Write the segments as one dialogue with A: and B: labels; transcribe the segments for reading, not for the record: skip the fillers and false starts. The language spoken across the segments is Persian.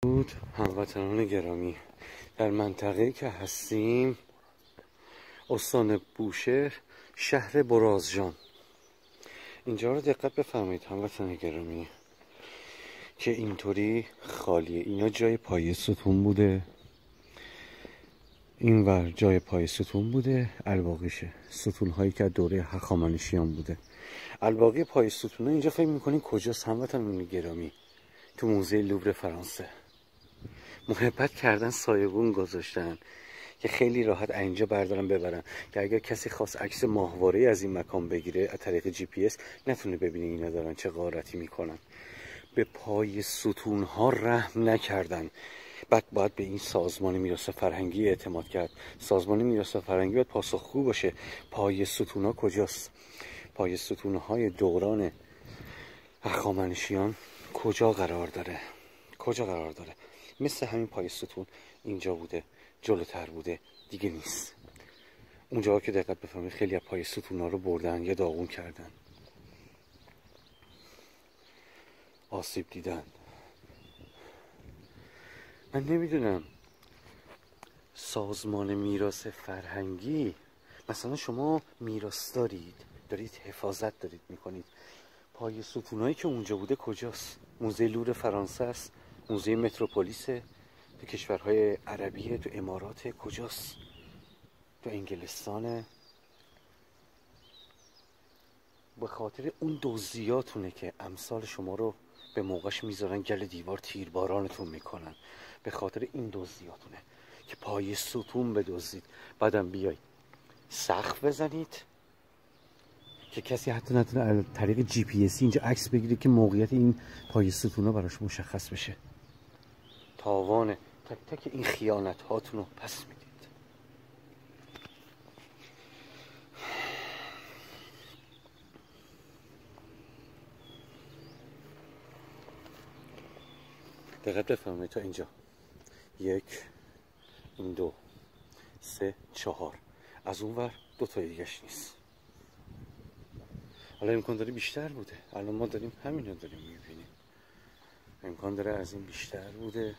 A: بود هموطنان گرامی، در منطقه‌ای که هستیم استان بوشهر، شهر برازجان. اینجا رو دقت بفرمایید هموطنان گرامی که اینطوری خالیه. اینا جای پای ستون بوده، این ور جای پای ستون بوده، الباقیشه ستون هایی که دوره هخامنشیان بوده. الباقی پای ستون ها اینجا فکر میکنین کجاست هموطنان گرامی؟ تو موزه لوور فرانسه. محبت کردن، سایبون گذاشتن که خیلی راحت اینجا بردارن ببرن، که اگر کسی خواست عکس ماهواره از این مکان بگیره از طریق جی پی اس نتونه ببینه اینا دارن چه غارتی میکنن. به پای ستون ها رحم نکردن. بعد باید به این سازمان میراث فرهنگی اعتماد کرد. سازمان میراث فرهنگی باید پاسخگو باشه. پای ستون ها کجاست؟ پای ستون های دوران هخامنشیان کجا قرار داره؟ کجا قرار داره؟ مثل همین پای ستون اینجا بوده، جلوتر بوده، دیگه نیست. اونجا که دقت بفهمید خیلی از پای ستون ها رو بردن یا داغون کردن، آسیب دیدن. من نمیدونم سازمان میراث فرهنگی، مثلا شما میراث دارید حفاظت دارید میکنید، پای ستونایی که اونجا بوده کجاست؟ موزه لور فرانسه است، موزه متروپولیسه، تو کشورهای عربیه، تو امارات، کجاست؟ تو انگلستانه. به خاطر اون دزدیاتونه که امثال شما رو به موقعش میذارن گل دیوار تیربارانتون میکنن. به خاطر این دزدیاتونه که پای ستون بدزدید، بعدم بیای سقف بزنید که کسی حتی نتونه از طریق جی پی اس اینجا عکس بگیره که موقعیت این پای ستونا براش مشخص بشه. تاوان تک تک این خیانت هاتون رو پس میدید. دقت بفرمایید تا اینجا 1 این 2 3 4، از اون ور 2 تا دیگه‌اش نیست. حالا امکان داره بیشتر بوده، الان ما داریم همین رو داریم میبینیم. امکان داره از این بیشتر بوده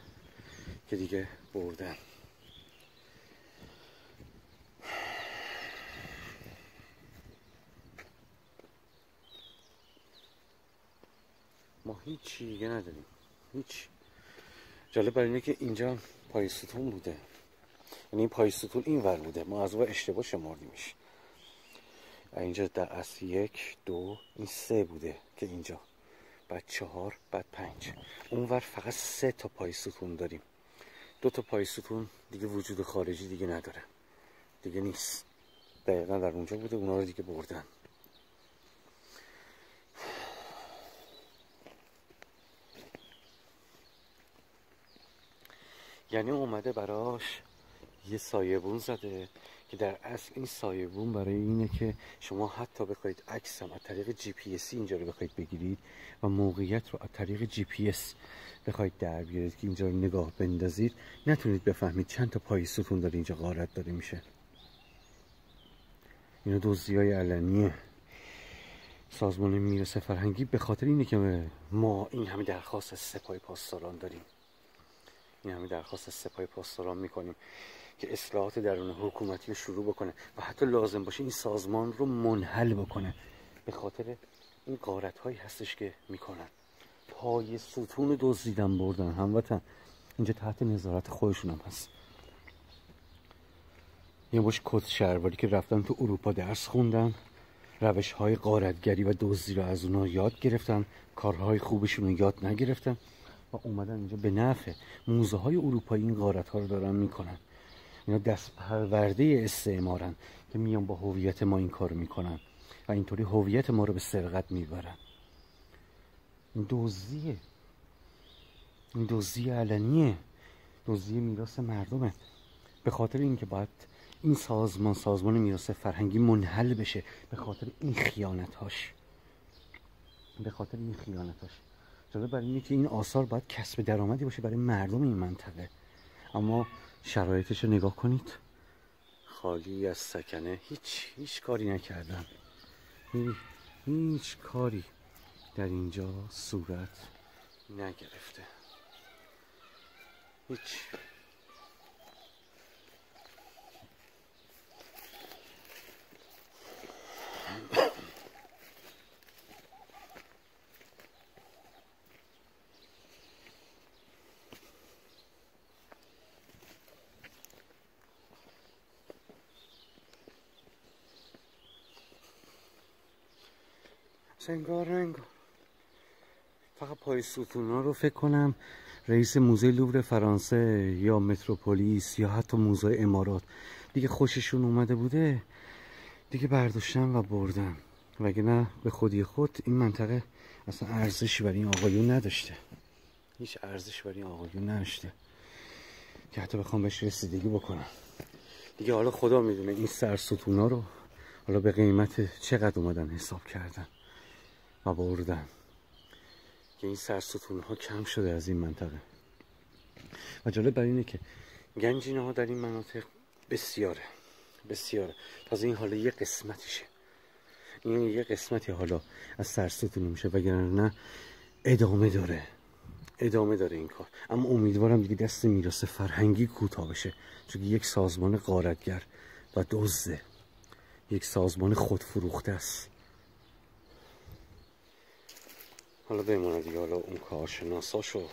A: که دیگه بردن. ما هیچی دیگه نداریم، هیچ. جالب برای اینه که اینجا پای ستون بوده، یعنی این پای ستون این ور بوده، ما از اون اشتباه شمردیمش. اینجا در اصل 1 2 این 3 بوده که اینجا، بعد 4، بعد 5. اون ور فقط 3 تا پای ستون داریم. 2 تا پای ستون دیگه وجود خارجی دیگه نداره، دیگه نیست. دقیقا در اونجا بوده، اونا رو دیگه بردن. یعنی اومده براش یه سایبون زده که در اصل این سایبون برای اینه که شما حتی بخواید عکس هم از طریق جی پی اس اینجا رو بخواید بگیرید و موقعیت رو از طریق جی پی اس بخواید در بیارید که اینجا رو نگاه بندازید، نتونید بفهمید چند تا پای ستون داره اینجا غارت داره میشه. اینا دزدی‌های علنیه. سازمان میراث فرهنگی به خاطر اینه که ما این همه درخواست از سپاه پاسداران داریم، این همه درخواست از سپاه پاسداران میکنیم که اصلاحات درون حکومتی رو شروع بکنه و حتی لازم باشه این سازمان رو منحل بکنه. به خاطر این غارت هایی هستش که میکنن. پای ستون دزدیدن بردن هموطن. اینجا تحت نظارت خودشون هم هست. یه مش کت شهرواری که رفتن تو اروپا درس خوندن، روش های غارتگری و دزدی رو از اونا یاد گرفتن، کارهای خوبشون رو یاد نگرفتن و اومدن اینجا به نفع موزه های اروپایی این غارت ها رو دارن میکنن. اینا دست پرورده استعمارن که میان با هویت ما این کارو میکنن و اینطوری هویت ما رو به سرقت میبرن. این دزدیه، این دزدی علنیه، دزدی میراث مردمه. به خاطر اینکه باید این سازمان میراث فرهنگی منحل بشه، به خاطر این خیانتاش، به خاطر این خیانتاش. جالب برای اینه که این آثار باید کسب درآمدی باشه برای مردم این منطقه، اما شرایطش رو نگاه کنید، خالی از سکنه. هیچ کاری نکردن، هیچ کاری در اینجا صورت نگرفته. هیچ. انگار فقط پای ستونا رو فکر کنم رئیس موزه لوور فرانسه یا متروپولیس یا حتی موزه امارات دیگه خوششون اومده بوده دیگه برداشتن و بردن، وگرنه به خودی خود این منطقه اصلا ارزشی برای این آقایون نداشته، هیچ ارزشی برای این آقایون نداشته که حتی بخوام بهش رسیدگی بکنم دیگه. حالا خدا میدونه این سرستونا رو حالا به قیمت چقدر اومدن حساب کردن و بردن که این سرستون ها کم شده از این منطقه. و جالب بر اینه که گنجینه ها در این مناطق بسیاره. تازه این حالا یه قسمتیشه، این یه قسمتی حالا از سرستون میشه، وگرنه ادامه داره این کار. اما امیدوارم دیگه دست میراث فرهنگی کوتاه بشه، چون یک سازمان غارتگر و دزده، یک سازمان خودفروخته است. حالا بمونه دیگه، حالا اون کارشناساشو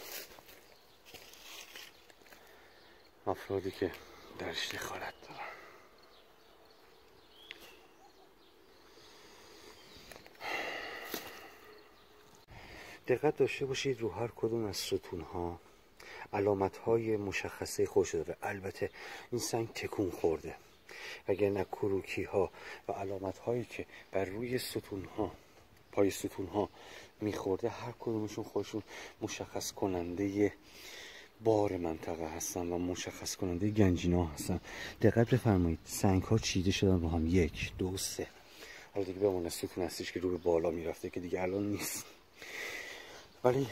A: افرادی که درش دخالت دارن. دقت داشته باشید رو هر کدوم از ستونها علامت‌های مشخصه خودش داره. البته این سنگ تکون خورده، وگرنه کروکی‌ها و علامت‌هایی که بر روی ستونها، پای ستونها میخورده، هر کدومشون خودشون مشخص کننده بار منطقه هستن و مشخص کننده گنجینا هستن. دقت بفرمایید سنگ ها چیده شدن رو هم، 1 2 3. حالا دیگه بمونه ستون هستش که رو به بالا میرفته که دیگه الان نیست، ولی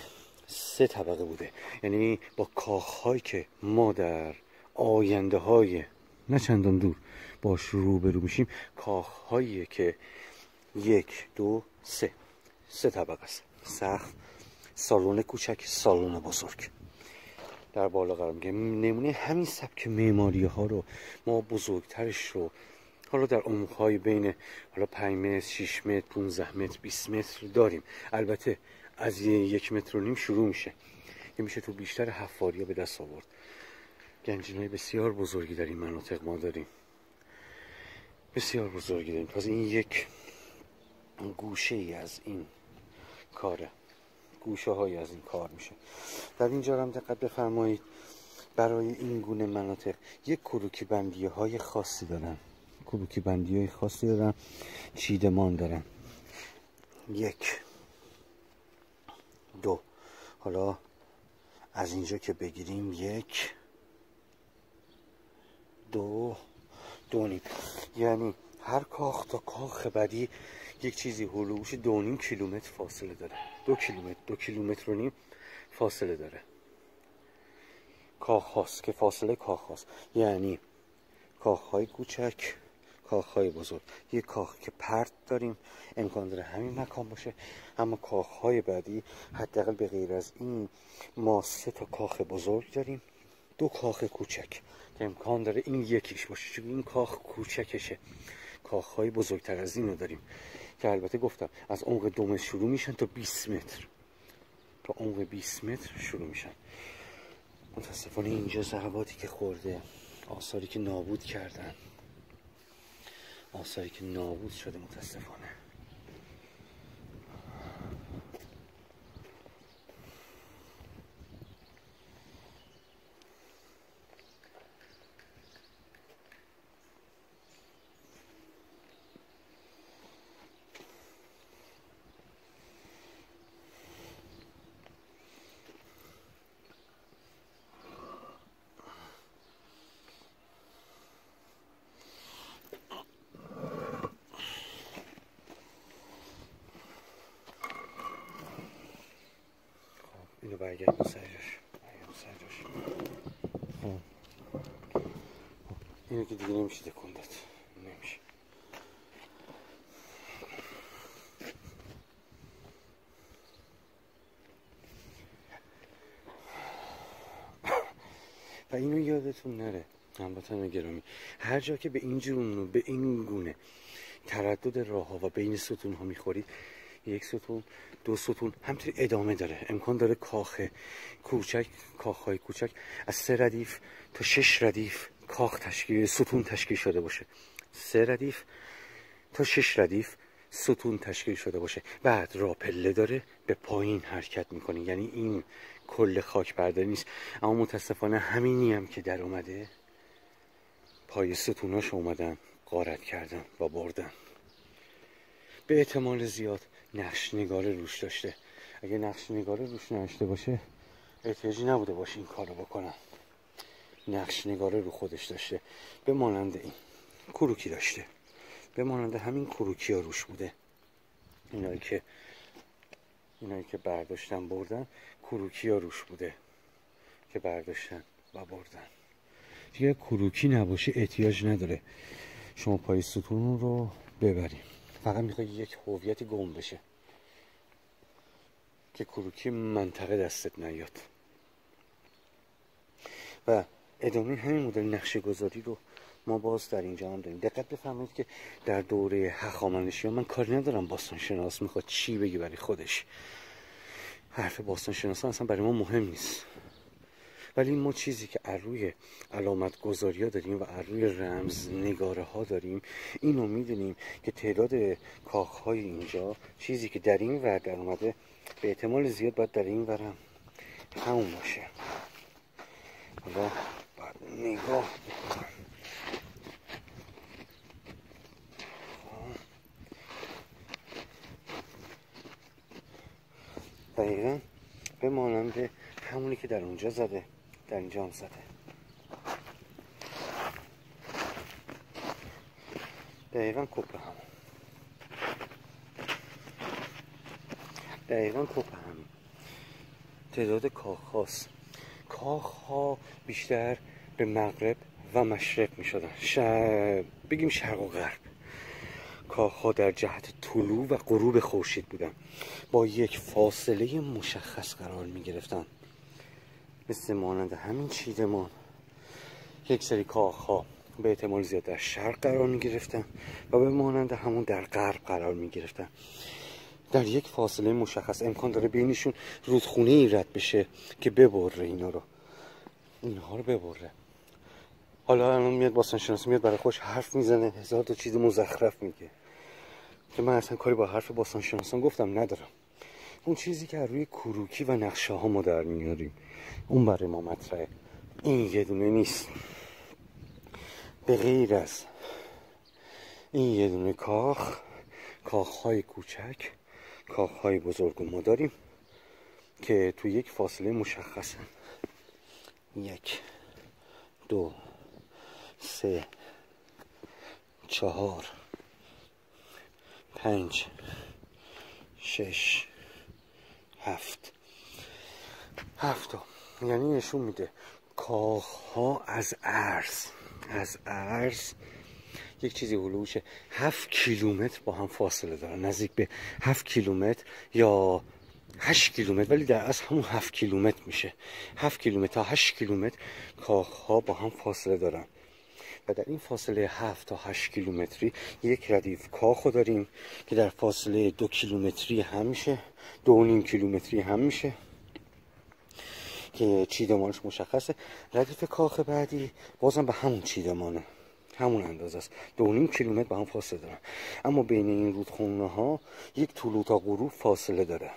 A: 3 طبقه بوده. یعنی با کاخهایی که ما در آینده های نه چندان دور باش روبرو میشیم، کاخهایی که 1 2 3 طبقه است: سقف، سالن کوچک، سالن بزرگ در بالا قرار میگیره. نمونه همین سبک معماری ها رو ما بزرگترش رو حالا در عمق‌های بین حالا 5 متر، 6 متر، 15 متر، 20 متر داریم. البته از 1.5 متر شروع میشه، که میشه تو بیشتر حفاریا به دست آورد. گنجینه‌های بسیار بزرگی در این مناطق ما داریم، بسیار بزرگی داریم. تازه این یک گوشه ای از این کاره، گوشه های از این کار میشه. در اینجا هم دقت بفرمایید برای این گونه مناطق یک کروکی بندی های خاصی دارن، چیدمان دارن. 1 2. حالا از اینجا که بگیریم 1 2 2.5، یعنی هر کاخ تا کاخ بعدی یک چیزی هلوش 2.5 کیلومتر فاصله داره. 2 کیلومتر و نیم فاصله داره. کاخ هاست که فاصله کاخ هاست، یعنی کاخ های کوچک، کاخ های بزرگ. یک کاخ که پرت داریم امکان داره همین مکان باشه، اما کاخ های بعدی حداقل به غیر از این ما 3 تا کاخ بزرگ داریم، 2 کاخ کوچک که امکان داره این یکیش باشه، چون این کاخ کوچکشه. کاخ های بزرگتر از این رو داریم که البته گفتم از عمق 2 متر شروع میشن تا 20 متر، تا عمق 20 متر شروع میشن. متاسفانه اینجا ضرباتی که خورده، آثاری که نابود کردن، آثاری که نابود شده متاسفانه. اینو برگردیم سرجاش. خب اینو که دیگه نمیشه تکون داد، نمیشه. و اینو یادتون نره هموطنان گرامی، هر جا که به این جون به این گونه تردد راه ها و بین ستون ها میخورید، یک ستون، دو ستون، همینطوری ادامه داره. امکان داره کاخهای کوچک از 3 ردیف تا 6 ردیف ستون تشکیل شده باشه. 3 ردیف تا 6 ردیف ستون تشکیل شده باشه. بعد راپله داره به پایین حرکت میکنه، یعنی این کل خاک برداری نیست. اما متاسفانه همینی هم که در اومده، پای ستوناش اومدن غارت کردن و بردن. به احتمال زیاد نقش نگاره روش داشته. اگه نقش نگاره روش نداشته باشه احتیاجی نبوده باشه این کارو بکنن. نقش نگاره رو خودش داشته، به مانند این کروکی داشته، به مانند همین کروکی ها روش بوده. اینایی که برداشتن بردن، کروکی ها روش بوده که برداشتن و بردن. دیگه کروکی نباشه احتیاج نداره شما پای ستون رو ببریم. فقط میخوای یک هویت گم بشه که کروکی منطقه دستت نیاد. و ادامه همین مدل نقشه گذاری رو ما باز در اینجا هم داریم. دقت بفرمایید که در دوره هخامنشیان، من کاری ندارم باستان شناس میخواد چی بگی برای خودش، حرف باستان شناسان اصلا برای ما مهم نیست، ولی ما چیزی که از روی علامت گذاری ها داریم و از روی رمز نگاره ها داریم، اینو میدونیم که تعداد کاخ های اینجا، چیزی که در این ور در اومده، به احتمال زیاد باید در این ورم همون باشه. حالا باید نگاه بکنم. دقیقا به مانند همونی که در اونجا زده، در اینجا هم زده. دقیقا کپه همون. دقیقا کپه همون. تعداد کاخ هاست. کاخ ها بیشتر به مغرب و مشرق می شدن، بگیم شرق و غرب. کاخ ها در جهت طلوع و غروب خورشید بودن، با یک فاصله مشخص قرار می گرفتن، مثل مانند همین چیدمان. یک سری کاخ ها به احتمال زیاد در شرق قرار می گرفتن و به مانند همون در غرب قرار می گرفتن، در یک فاصله مشخص. امکان داره بینشون رودخونه ای رد بشه که ببره اینها رو ببره. حالا الان میاد باستان شناسی میاد برای خوش حرف میزنه، 1000 تا چیز مزخرف میگه که من اصلا کاری با حرف باستان شناسان گفتم ندارم. اون چیزی که از روی کروکی و نقشه ها ما در میاریم اون برای ما مطرحه. این یه دونه نیست. به غیر از این یه دونه کاخهای کوچک، کاخهای بزرگ ما داریم که تو یک فاصله مشخصه. 1 2 3 4 5 6 7 تا. یعنی نشون میده کاخها از عرض یک چیزی هلوش 7 کیلومتر با هم فاصله دارن، نزدیک به 7 کیلومتر یا 8 کیلومتر، ولی در اصل همون 7 کیلومتر میشه. 7 کیلومتر تا 8 کیلومتر کاخها با هم فاصله دارن و در این فاصله 7 تا 8 کیلومتری یک ردیف کاخو داریم که در فاصله 2 کیلومتری هم میشه، 2.5 کیلومتری هم میشه که چیدمانش مشخصه. ردیف کاخ بعدی بازم به همون چیدمانه، همون اندازه است، 2.5 کیلومتر با هم فاصله دارن. اما بین این رودخونه ها یک طلوع تا غروب فاصله داره،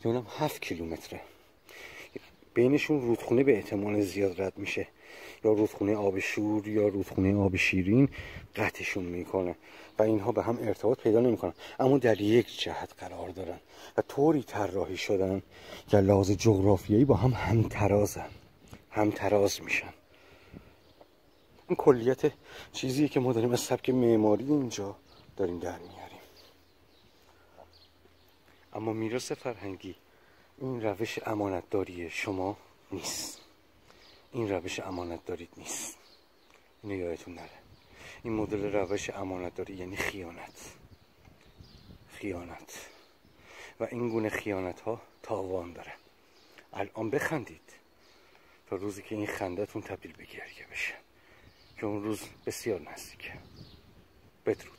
A: که اونم 7 کیلومتره. بینشون رودخونه به احتمال زیاد رد میشه، یا رودخونه آب شور یا رودخونه آب شیرین قطعشون میکنه و اینها به هم ارتباط پیدا نمیکنن، اما در یک جهت قرار دارن و طوری طراحی شدن که لحاظ جغرافیایی با هم همتراز میشن. این کلیت چیزیه که ما داریم از سبک معماری اینجا داریم در میاریم. اما میراث فرهنگی این روش امانتداری شما نیست، این روش امانتداری نیست. اینو یادتون نره. این مدل روش امانتداری یعنی خیانت و این گونه خیانت ها تاوان داره. الان بخندید، تا روزی که این خنده‌تون تبدیل به گریه بشه، که اون روز بسیار نزدیکه. بدرود.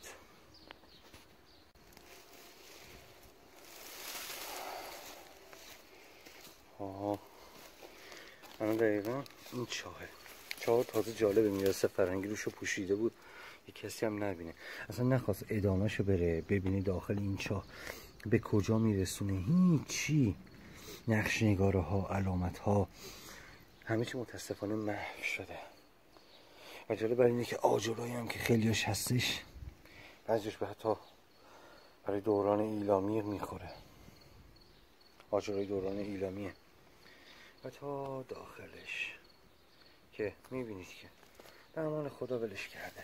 A: الان دقیقا این چاه تازه جالبه، میراث فرهنگی روشو پوشیده بود، یک کسی هم نبینه، اصلا نخواست ادامهشو بره ببینه داخل این چاه به کجا میرسونه. هیچی، نقش نگاره ها، علامت ها، همه چی متاسفانه محو شده. و جالب برای اینه که آجرایی هم که خیلیاش هستش، بعضیش به حتی برای دوران ایلامی میخوره، آجرای دوران ایلامیه. و تا داخلش که میبینید که در امان خدا ولش کرده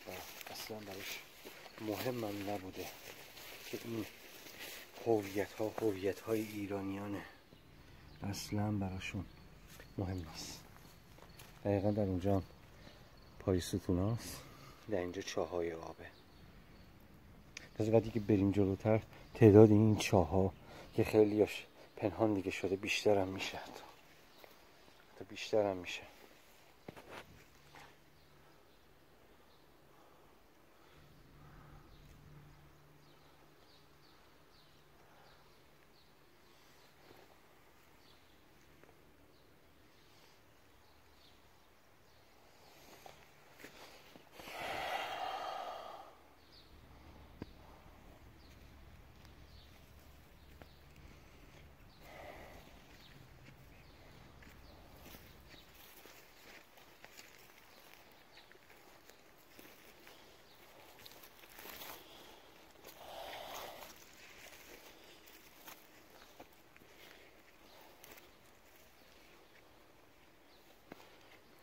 A: و اصلا براش مهمم نبوده که این هویت های ایرانیانه، اصلا براشون مهم نیست. دقیقا در اونجا پای ستوناست، در اینجا چاهای آبه. تازه بعدی که بریم جلوتر تعداد این چاها که خیلیاش پنهان دیگه شده بیشتر هم میشه، حتی بیشتر هم میشه.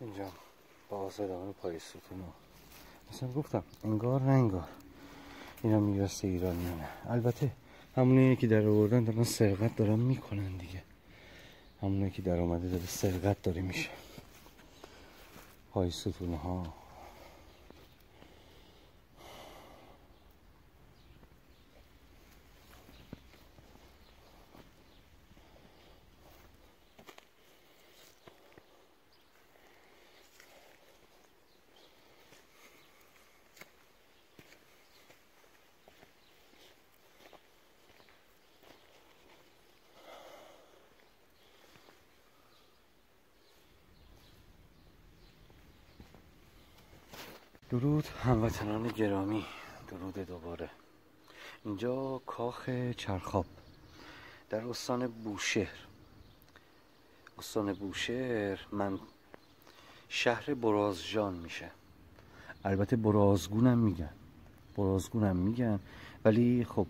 A: اینجا باز ادامه پای ستون ها. مثلا گفتم انگار نه انگار اینا میراث ایرانیانه. البته همونایی که در آوردن دارن سرقت دارن میکنن دیگه، همونایی که در آمده داره سرقت داره میشه. پای ستون ها درود هموطنان گرامی، درود دوباره. اینجا کاخ چرخاب در استان بوشهر. استان بوشهر من شهر برازجان میشه. البته برازگونم میگن، ولی خب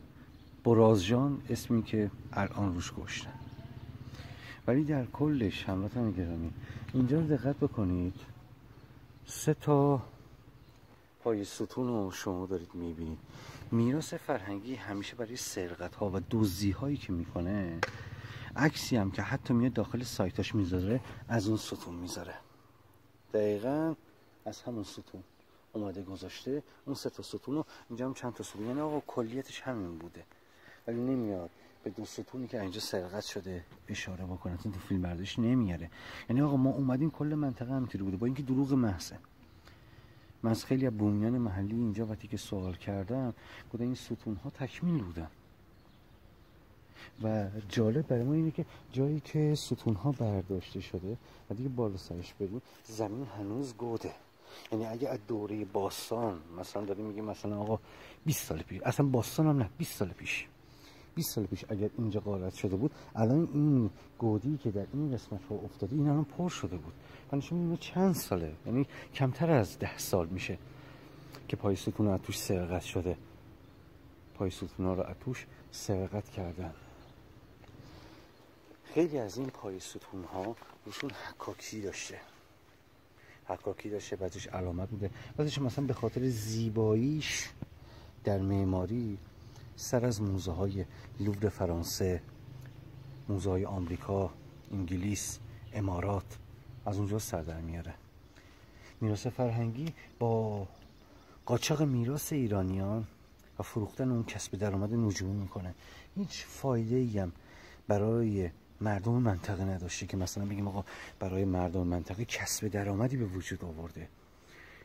A: برازجان اسمی که الان روش گشتن. ولی در کلش هموطنان گرامی اینجا رو دقت بکنید، 3 پای ستون رو شما دارید میبینید. میراث فرهنگی همیشه برای سرقت ها و دزدی هایی که میکنه، عکسی هم که حتی میاد داخل سایتاش میذاره از اون ستون میذاره، دقیقا از همون ستون اومده گذاشته اون 3 ستون رو. اینجا هم چند تا ستون، یعنی آقا کلیتش همین بوده، ولی نمیاد به 2 ستونی که اینجا سرقت شده اشاره بکنه، تو فیلم برداشت نمیاره. یعنی آقا ما اومدیم کل منطقه همینطوری بوده، با اینکه دروغ محضه. من از خیلی از بومیان محلی اینجا وقتی که سوال کردم گفتن این ستون ها تکمیل بودن. و جالب برای ما اینه که جایی که ستون ها برداشته شده و دیگه بالا سرش بریم، زمین هنوز گوده. یعنی اگه از دوره باستان مثلا داریم میگیم مثلا آقا 20 سال پیش، اصلا باستان هم نه، 20 سال پیش اگر اینجا غارت شده بود، الان این گودی که در این قسمت ها افتاده این الان پر شده بود. نشون میده چند ساله، یعنی کمتر از 10 سال میشه که پای ستون ها توش سرقت شده. پای ستون ها رو توش سرقت کردن. خیلی از این پای ستون ها روشون حکاکی داشته، بعضیش علامت بوده، بعضیش مثلا به خاطر زیباییش در معماری سر از موزه های لوور فرانسه، موزه های آمریکا، انگلیس، امارات از اونجا سر در میاره. میراث فرهنگی با قاچاق میراث ایرانیان و فروختن اون کسب درآمد نجومی میکنه. هیچ فایده ای هم برای مردم منطقه نداشته که مثلا بگیم آقا برای مردم منطقه کسب درآمدی به وجود آورده.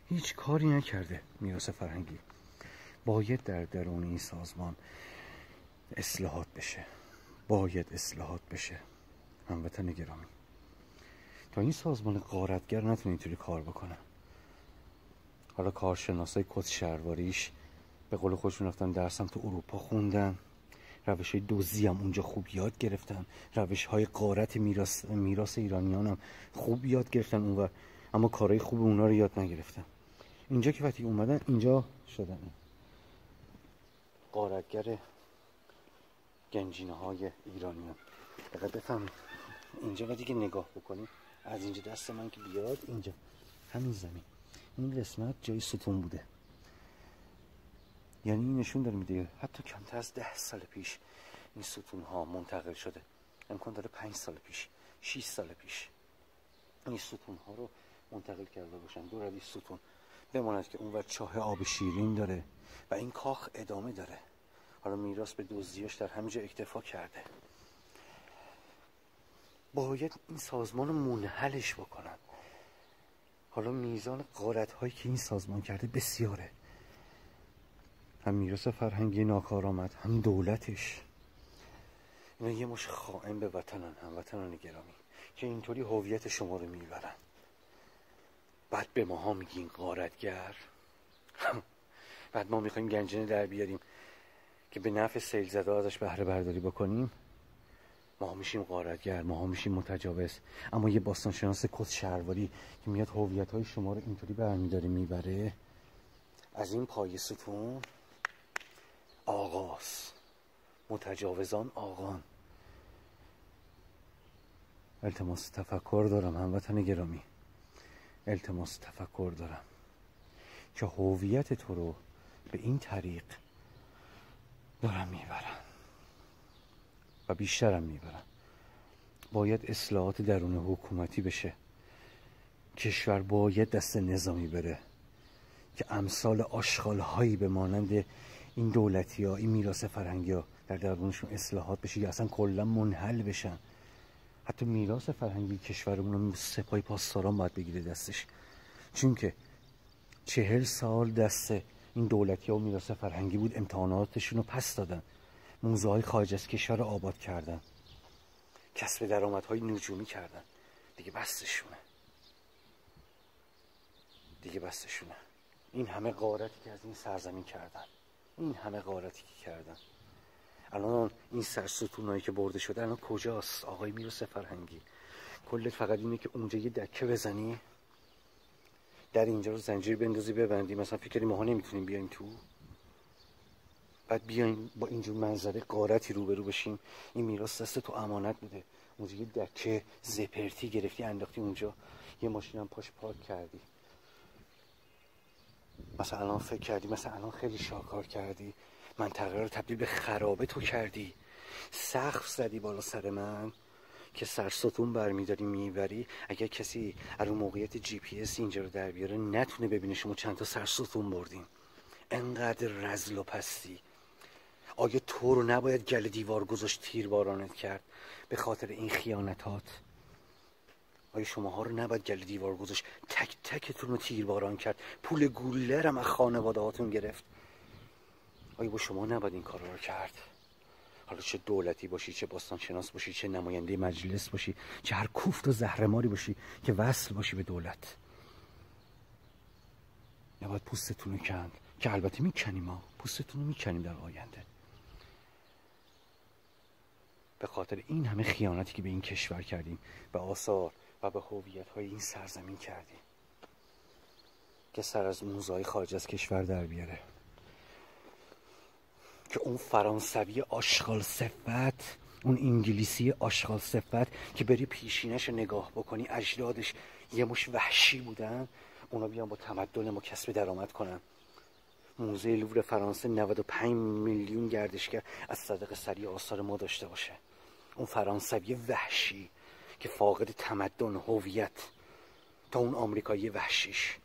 A: هیچ کاری نکرده. میراث فرهنگی باید در درون این سازمان اصلاحات بشه، باید اصلاحات بشه. هموطن گرامی، تا این سازمان غارتگر نتونه اینطوری کار بکنه. حالا کارشناسای کت شهرواریش به قول خودشون رفتن درسم تو اروپا خوندن، روش های دزدی هم اونجا خوب یاد گرفتن، روش های غارت میراث ایرانیان هم خوب یاد گرفتن اونور، اما کارهای خوب اونا رو یاد نگرفتن. اینجا که وقتی اومدن اینجا شدن غارتگر گنجینه های ایرانیان. دقیقا بفهم اینجا وقتی که نگاه بکنیم، از اینجا دست من که بیاد اینجا همین زمین، این قسمت جای ستون بوده. یعنی این نشون داره میده حتی کمتر از 10 سال پیش این ستون ها منتقل شده. امکان داره 5 سال پیش، 6 سال پیش این ستون ها رو منتقل کرده باشن. دور از این ستون بماند که اونور چاه آب شیرین داره و این کاخ ادامه داره. حالا میراث به دزدیاش در همینجا اکتفا کرده. باید این سازمان رو منحلش بکنن. حالا میزان غارت هایی که این سازمان کرده بسیاره، هم میراث فرهنگی ناکارآمد، هم دولتش. اینا یه مش خائن به وطنن، هموطنان گرامی، که اینطوری هویت شما رو میبرن. بعد به ماها میگین غارتگر. بعد ما میخوایم گنجینه در بیاریم که به نفع سیل زده ازش بهره برداری بکنیم. ما میشیم غارتگر، ما میشیم متجاوز. اما یه باستانشناس کت شهرواری که میاد هویت های شما رو اینطوری برمیداره میبره، از این پای ستون آغاز، متجاوزان آقان. التماس تفکر دارم هموطن گرامی، التماس تفکر دارم که هویت تو رو به این طریق دارم میبرن و بیشترم میبرن. باید اصلاحات درون حکومتی بشه. کشور باید دست نظامی بره که امثال آشغال هایی به مانند این دولتی ها، این میراث فرهنگی ها در درونشون اصلاحات بشه یا اصلا کلا منحل بشن. حتی میراث فرهنگی کشورمون رو سپاه پاسداران باید بگیره دستش، چون که 40 سال دست این دولتی ها و میراث فرهنگی بود. امتحاناتشون رو پس دادن، موزه های خارج از کشور رو آباد کردن، کسب درآمدهای نجومی کردن. دیگه بستشونه، دیگه بستشونه. این همه غارتی که از این سرزمین کردن، این همه غارتی که کردن، الان این سرستونایی که برده شده الان کجاست آقای میراث فرهنگی؟ کلت فقط اینه که اونجا یه دکه بزنی، در اینجا رو زنجیر بندازی ببندی، مثلا فکر کنی ماها نمیتونیم بیایم تو؟ بعد بیایم با اینجور منظره غارتی روبرو بشیم؟ این میراث دست تو امانت بوده، اونجا یه دکه زپرتی گرفتی انداختی اونجا، یه ماشین هم پاش پارک کردی. مثلا الان فکر کردی، مثلا الان خیلی شاکار کردی، منطقه رو تبدیل به خرابه تو کردی، سقف زدی بالا سر من که سرستون برمیداری میبری. اگر کسی از موقعیت جی پی اس اینجا رو در بیاره نتونه ببینه شما چند تا سرستون بردین. انقدر رذل و پستی. آیا تو رو نباید گل دیوار گذاشت تیر بارانت کرد به خاطر این خیانتات؟ آیا شماها رو نباید گل دیوار گذاشت تک تکتون رو تیر باران کرد، پول گوله رو از خانواده هاتون گرفت؟ آیا با شما نباید این کار رو کرد؟ حالا چه دولتی باشی، چه باستانشناس باشی، چه نماینده مجلس باشی، چه هر کوفت و زهرماری باشی که وصل باشی به دولت، نباید پوستتون رو کند. که البته میکنیم، ما پوستتون رو میکنیم در آینده، به خاطر این همه خیانتی که به این کشور کردیم، به آثار و به هویت‌های این سرزمین کردیم، که سر از موزه‌های خارج از کشور در بیاره. که اون فرانسوی آشغال صفت، اون انگلیسی آشغال صفت که بری پیشینش نگاه بکنی اجدادش یه مش وحشی بودن، اونا بیان با تمدن ما کسب درآمد کنن. موزه لوور فرانسه 95 میلیون گردشگر از صدق سری آثار ما داشته باشه. اون فرانسوی وحشی که فاقد تمدن هویت، تا اون آمریکایی وحشیش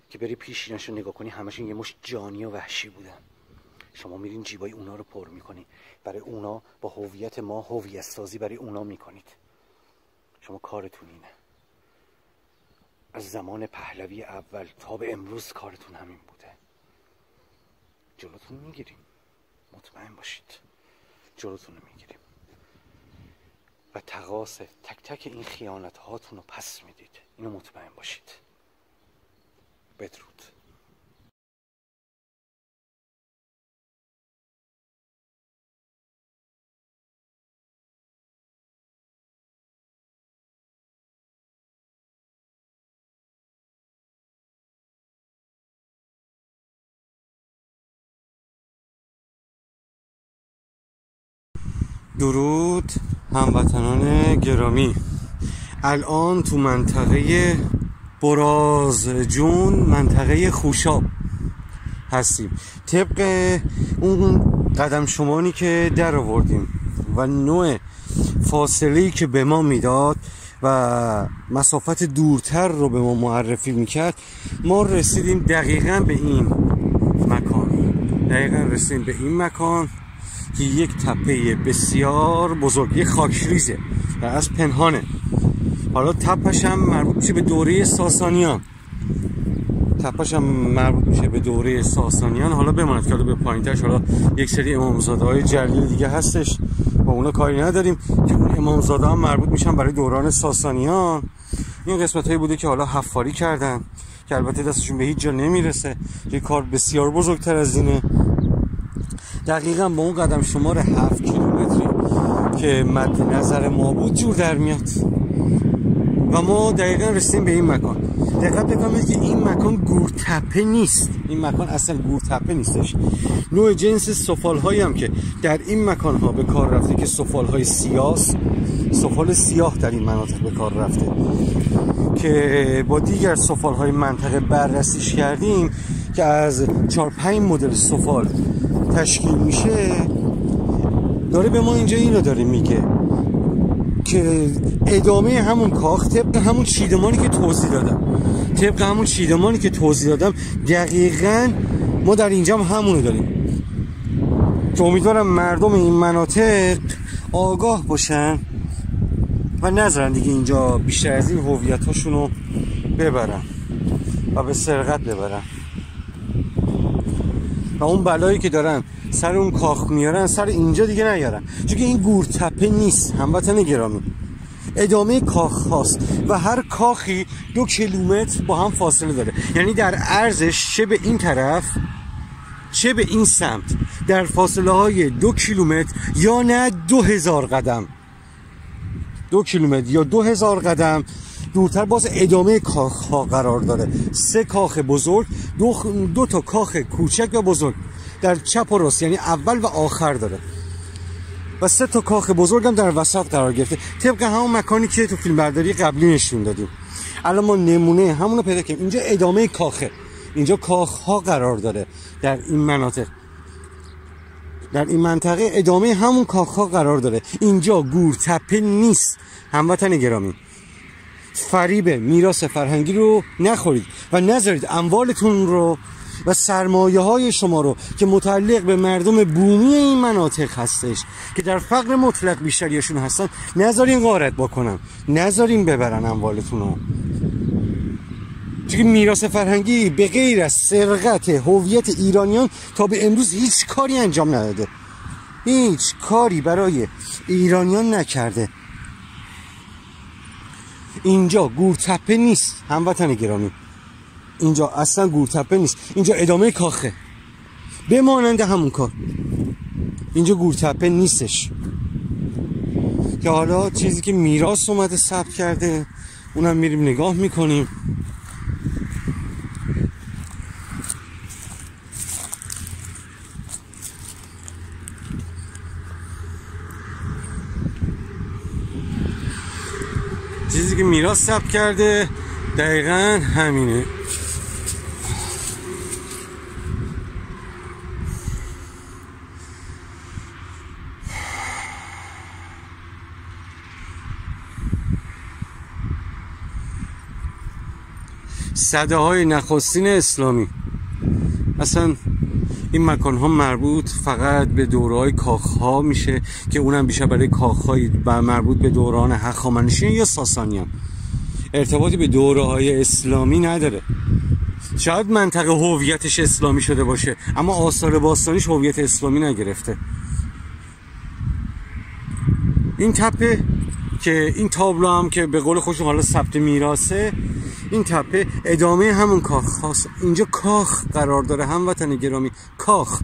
A: که بری پیشینش رو نگاه کنی همشون یه مش جانی و وحشی بودن. شما میرین جیبای اونا رو پر میکنین، برای اونا با هویت ما هویت سازی برای اونا میکنید. شما کارتون اینه. از زمان پهلوی اول تا به امروز کارتون همین بوده. جلوتون میگیریم، مطمئن باشید جلوتون رو میگیریم و تقاص تک تک این خیانت هاتون رو پس میدید. اینو مطمئن باشید. بدرود. درود هموطنان گرامی. الان تو منطقه برازجون، منطقه خوشاب هستیم. طبق اون قدم شمانی که در آوردیم و نوع فاصله‌ای که به ما میداد و مسافت دورتر رو به ما معرفی میکرد، ما رسیدیم دقیقاً به این مکان که یک تپه بسیار بزرگ، یک خاکریزه و از پنهانه. حالا تپش هم مربوط میشه به دوره ساسانیان. حالا بماند که حالا به پایینترش حالا یک سری امامزاده های جلیل دیگه هستش، با اونا کاری نداریم که اون امامزاده هم مربوط میشن برای دوران ساسانیان. این قسمت هایی بوده که حالا حفاری کردن که البته دستشون به هیچ جا نمیرسه، یک کار بسیار بزرگتر از اینه. دقیقاً با اون قدم شمار 7 کیلومتری که مد نظر ما بود جور در میاد و ما دقیقاً رسیدیم به این مکان. دقت بکنید که این مکان گورتپه نیست. این مکان اصلا گورتپه نیستش. نوع جنس سفال‌هایی هم که در این مکان‌ها به کار رفته که سفال‌های سفال سیاه در این مناطق به کار رفته که با دیگر سفال‌های منطقه بررسیش کردیم که از 4-5 مدل سفال تشکیل میشه. داره به ما اینجا اینو داره میگه که ادامه همون کاخ طبق همون چیدمانی که توضیح دادم دقیقاً ما در اینجا هم همونو داریم که امیدوارم مردم این مناطق آگاه باشن و نذارن دیگه اینجا بیشتر از این هویتاشونو ببرن و به سرقت ببرن و اون بلایی که دارن سر اون کاخ میارن سر اینجا دیگه نیارن، چون این گورتپه نیست هموطن گرامی. ادامه کاخ هاست و هر کاخی 2 کیلومتر با هم فاصله داره، یعنی در عرضش چه به این طرف چه به این سمت در فاصله های 2 کیلومتر یا نه 2000 قدم 2 کیلومتر یا 2000 قدم دورتر باز ادامه کاخ ها قرار داره. 3 کاخ بزرگ، 2 تا کاخ کوچک و بزرگ در چپ و راست، یعنی اول و آخر داره و 3 تا کاخ بزرگ هم در وسط قرار گرفته طبق همون مکانی که تو فیلم برداری قبلی نشون دادیم. الان ما نمونه همون رو پیدا کردیم. اینجا ادامه کاخه، اینجا کاخ ها قرار داره در این مناطق، در این منطقه ادامه همون کاخ ها قرار داره. اینجا گورتپه نیست هموطن گرامی. فریب میراث فرهنگی رو نخورید و نذارید اموالتون رو و سرمایه های شما رو که متعلق به مردم بومی این مناطق هستش که در فقر مطلق بیشتریشون هستن، نذارین غارت بکنن، نذارین ببرن اموالتون رو. چون میراث فرهنگی به غیر از سرقت هویت ایرانیان تا به امروز هیچ کاری انجام نداده، هیچ کاری برای ایرانیان نکرده. اینجا گورتپه نیست هموطن گرامی، اینجا اصلا گورتپه نیست، اینجا ادامه کاخه به مانند همون کار. اینجا گورتپه نیستش که حالا چیزی که میراث اومده ثبت کرده اونم میریم نگاه میکنیم. چیزی که میراث ثبت کرده دقیقاً همینه. سده های نخستین اسلامی. اصلا این مکان ها مربوط فقط به دوره‌های کاخ ها میشه که اونم بیشتر برای کاخ های مربوط به دوران هخامنشیان یا ساسانیان، ارتباطی به دوره‌های اسلامی نداره. شاید منطقه هویتش اسلامی شده باشه اما آثار باستانیش هویت اسلامی نگرفته. این تپه که این تابلو هم که به قول خودشون حالا ثبت میراثه، این تپه ادامه همون کاخ هاست. اینجا کاخ قرار داره هموطن گرامی، کاخ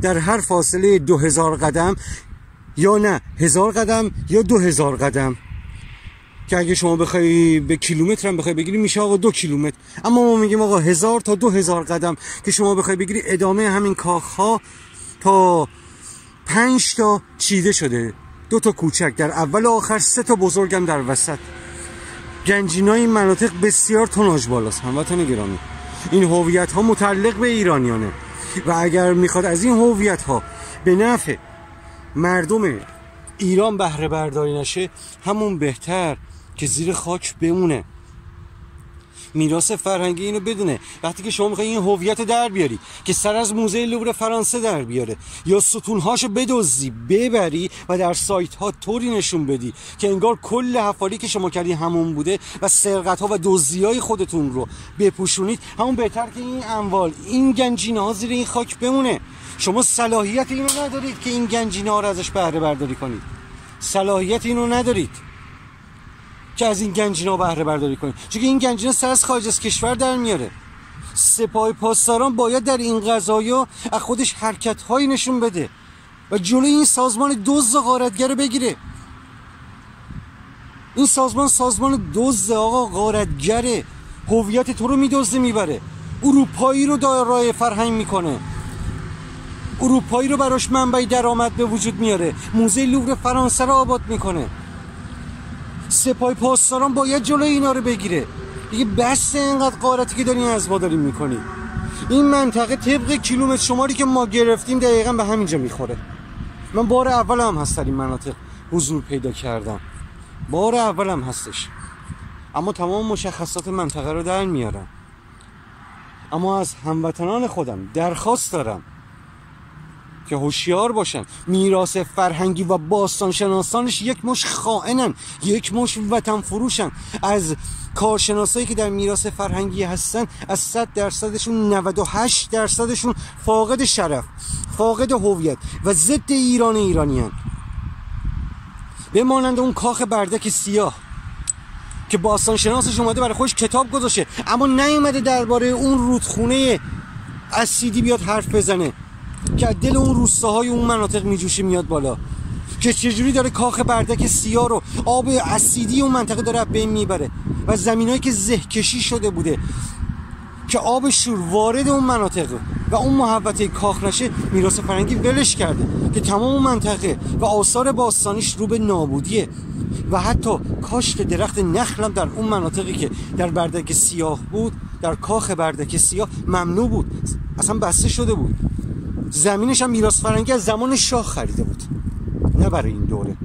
A: در هر فاصله 2000 قدم یا نه 1000 قدم یا 2000 قدم که اگه شما بخوای به کیلومتر هم بخوای بگیری میشه آقا 2 کیلومتر، اما ما میگیم آقا 1000 تا 2000 قدم که شما بخوای بگیری ادامه همین کاخ ها تا 5 تا چیده شده، 2 تا کوچک در اول و آخر، 3 تا بزرگم در وسط. گنجینای این مناطق بسیار توناژ بالاست هموطن گرامی. این هویت ها متعلق به ایرانیانه و اگر میخواد از این هویت ها به نفع مردم ایران بهره برداری نشه، همون بهتر که زیر خاک بمونه. میراث فرهنگی اینو بدونه. وقتی که شما میخوای این هویت در بیاری که سر از موزه لوور فرانسه در بیاره یا ستونهاشو بدزدی ببری و در سایت ها طوری نشون بدی که انگار کل حفاری که شما کردی همون بوده و سرقت ها و دزدیای خودتون رو بپوشونید، همون بهتر که این اموال، این گنجینه ها زیر این خاک بمونه. شما صلاحیت اینو ندارید که این گنجینه ها رو ازش بهره برداری کنید. صلاحیت اینو ندارید که از این گنجینا بهره برداری کنید، چون این گنجینا سر از خارج از کشور در میاره. سپاه پاسداران باید در این قضایا از خودش حرکت‌هایی نشون بده و جلوی این سازمان دزد و غارتگر بگیره. این سازمان دزد آقا، غارتگره، هویت تو رو میدزده میبره، اروپایی رو دارای فرهنگ میکنه، اروپایی رو براش منبع درآمد به وجود میاره، موزه لوور فرانسه رو آباد میکنه. سپاه پاسداران باید جلوی اینا رو بگیره. دیگه بس اینقدر غارتی که دارین از ما دارین میکنی. این منطقه طبق کیلومتر شماری که ما گرفتیم دقیقاً به همینجا میخوره. من بار اولم هست در این مناطق حضور پیدا کردم، بار اولم هستش، اما تمام مشخصات منطقه رو در میارم. اما از هموطنان خودم درخواست دارم که هوشیار باشن. میراث فرهنگی و باستان شناسانش یک مش خائنن، یک مش وطن فروشن. از کارشناسایی که در میراث فرهنگی هستن، از 100%شون 98%شون فاقد شرف، فاقد هویت و ضد ایرانیان. بمانند اون کاخ بردک سیاه که باستان شناسش اومده برای خودش کتاب گذاشته اما نیومده درباره اون رودخونه اسیدی بیاد حرف بزنه که دل اون روستاهای اون مناطق میجوشه میاد بالا، که چجوری داره کاخ بردک سیاه رو، آب اسیدی اون منطقه داره بین میبره و زمینایی که زهکشی شده بوده که آب شور وارد اون مناطق و اون محوطه کاخ نشه، میراث فرهنگی ولش کرده که تمام منطقه و آثار باستانیش رو به نابودیه و حتی کاشت درخت نخل هم در اون مناطقی که در بردک سیاه بود، در کاخ بردک سیاه ممنوع بود، اصلا بسته شده بود. زمینش هم میراث فرهنگی از زمان شاه خریده بود، نه برای این دوره.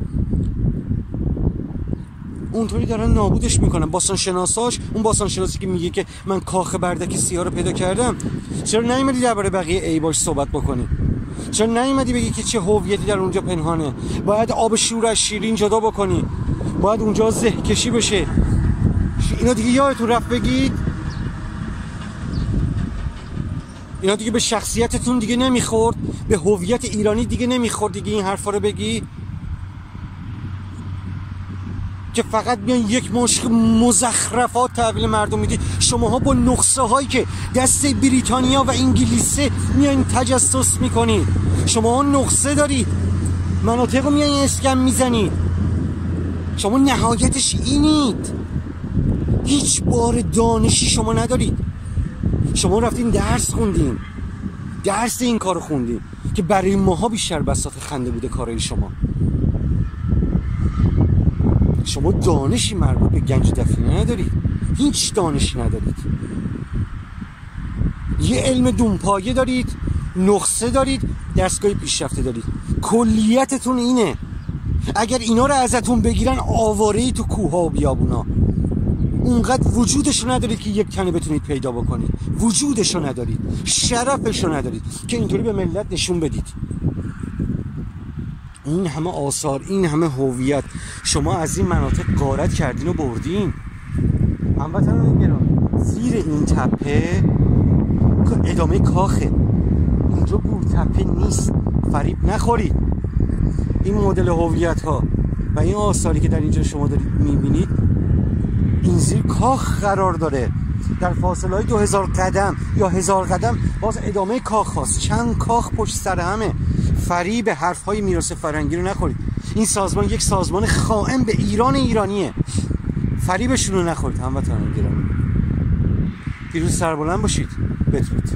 A: اونطوری دارن نابودش میکنن. باستان شناساش، اون باستان شناسی که میگه که من کاخ بردک سیاه رو پیدا کردم، چرا نیومدی درباره بقیه عیباش صحبت بکنی؟ چرا نیومدی بگی که چه هویتی در اونجا پنهانه؟ باید آب شور از شیرین جدا بکنی، باید اونجا زهکشی بشه. اینا دیگه یادتون رفت بگید؟ اینا دیگه به شخصیتتون دیگه نمیخورد، به هویت ایرانی دیگه نمیخورد دیگه این حرفا رو بگی؟ که فقط میان یک مشت مزخرفات تحویل مردم میدی. شماها با نسخه هایی که دست بریتانیا و انگلیسه میان تجسس میکنید، شماها نسخه دارید، مناطق رو میان اسکم میزنید. شما نهایتش اینید، هیچ بار دانشی شما ندارید. شما رفتین درس خوندین، درس این کارو خوندین که برای ماها بیشتر بساط خنده بوده کارای شما. شما دانشی مربوط به گنج دفینه ندارید، هیچ دانشی ندارید. یه علم دونپایه دارید، نسخه دارید، دستگاه پیشرفته دارید. کلیتتون اینه. اگر اینا رو ازتون بگیرن آواره‌ای تو کوها و بیابونا.
B: اونقدر وجودشو ندارید که یک تنه بتونید پیدا بکنید، وجودشو ندارید، شرفشو ندارید که اینطوری به ملت نشون بدید. این همه آثار، این همه هویت شما از این مناطق غارت کردین و بردین. هموطنان گرامی، زیر این تپه ادامه کاخه، اینجا گور تپه نیست، فریب نخورید. این مدل هویت ها و این آثاری که در اینجا شما دارید میبینید، این زیر کاخ قرار داره. در فاصله های 2000 قدم یا 1000 قدم باز ادامه کاخ هاست. چند کاخ پشت سر همه. فریب حرف های میراث فرهنگی رو نخورید. این سازمان یک سازمان خائن به ایرانیه. فریبشون رو نخورید هموطنان گرامی. پیروز سربلند باشید. بدرود.